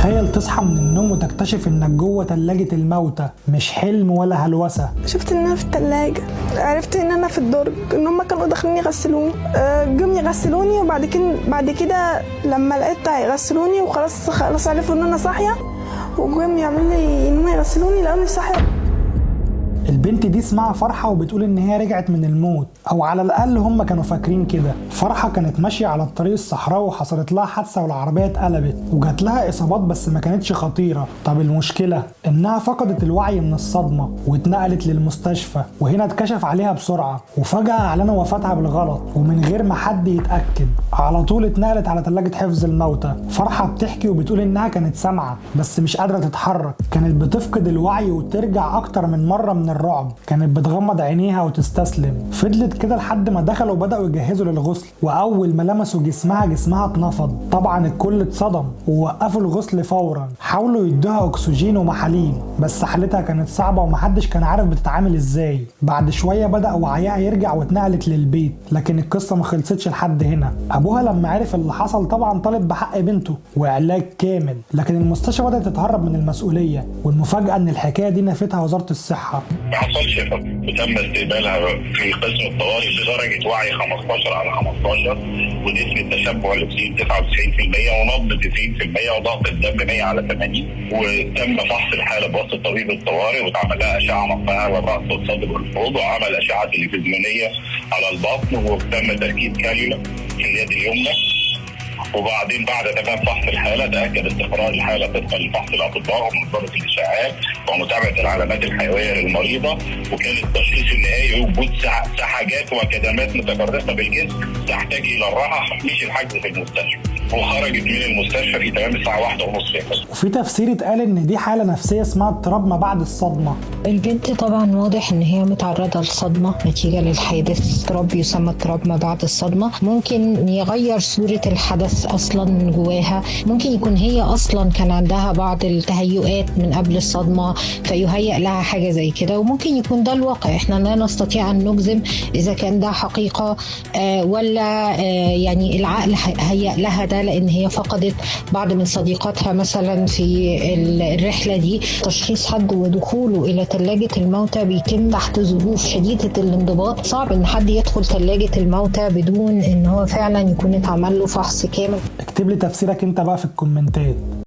تخيل تصحى من النوم وتكتشف انك جوه تلاجة الموتى، مش حلم ولا هلوسة. شفت ان انا في التلاجة، عرفت ان انا في الدرج، ان هم كانوا داخلين يغسلوني. جم يغسلوني، وبعد كده لما لقيت هيغسلوني وخلاص عرفوا ان انا صاحية، وجم يعملوا لي ان هم يغسلوني لقوني صاحية. البنت دي اسمها فرحة وبتقول ان هي رجعت من الموت، او على الاقل هم كانوا فاكرين كده. فرحة كانت ماشية على الطريق الصحراوي وحصلت لها حادثة والعربية اتقلبت وجات لها اصابات بس ما كانتش خطيرة. طب المشكلة انها فقدت الوعي من الصدمة واتنقلت للمستشفى، وهنا اتكشف عليها بسرعة وفجأة اعلنوا وفاتها بالغلط ومن غير ما حد يتأكد. على طول اتنقلت على تلاجة حفظ الموتى. فرحة بتحكي وبتقول انها كانت سامعة بس مش قادرة تتحرك، كانت بتفقد الوعي وترجع اكتر من مرة من الرعب، كانت بتغمض عينيها وتستسلم. فضلت كده لحد ما دخلوا وبدأوا يجهزوا للغسل، واول ما لمسوا جسمها اتنفض. طبعا الكل اتصدم ووقفوا الغسل فورا، حاولوا يدوها اكسجين ومحاليل بس حالتها كانت صعبة ومحدش كان عارف بتتعامل ازاي. بعد شوية بدأ وعيها يرجع واتنقلت للبيت، لكن القصة ما خلصتش لحد هنا. ابوها لما عرف اللي حصل طبعا طالب بحق بنته وعلاج كامل، لكن المستشفى بدأت تتهرب من المسؤولية، والمفاجأة ان الحكاية دي نفتها وزارة الصحة. ما حصلش وتم استقبالها في قسم الطوارئ بدرجه وعي 15/15 ونسبه تشبع الاكسجين 99% ونبض 90% وضغط الدم 100/80. وتم فحص الحاله بواسطه طبيب الطوارئ واتعمل لها اشعه مقطعيه على الراس والصدر والحوض، وعمل اشعه تلفزيونيه على البطن، وتم تركيب كانيولا في اليد اليمنى. وبعدين بعد تمام فحص الحاله تاكد استقرار الحاله طبقا لفحص الاطباء ومنظمه الاشعاعات ومتابعه العلامات الحيويه للمريضه. وكان التشخيص النهائي وجود سحجات وكدمات متفرقه بالجسم تحتاج الى الراحه مش الحجز في المستشفى، وخرجت من المستشفى في تمام الساعه 1:30. وفي تفسير اتقال ان دي حاله نفسيه اسمها اضطراب ما بعد الصدمه. البنت طبعا واضح ان هي متعرضه لصدمه نتيجه للحادث. اضطراب يسمى اضطراب ما بعد الصدمه، ممكن يغير صوره الحدث اصلا من جواها. ممكن يكون هي اصلا كان عندها بعض التهيؤات من قبل الصدمه فيهيئ لها حاجه زي كده، وممكن يكون ده الواقع. احنا لا نستطيع ان نجزم اذا كان ده حقيقه ولا يعني العقل هيئ لها ده، لان هي فقدت بعض من صديقاتها مثلا في الرحله دي. تشخيص حد ودخوله الى ثلاجه الموتى بيتم تحت ظروف شديده الانضباط. صعب ان حد يدخل ثلاجه الموتى بدون ان هو فعلا يكون اتعمل له فحص كامل. اكتب لي تفسيرك انت بقى في الكومنتات.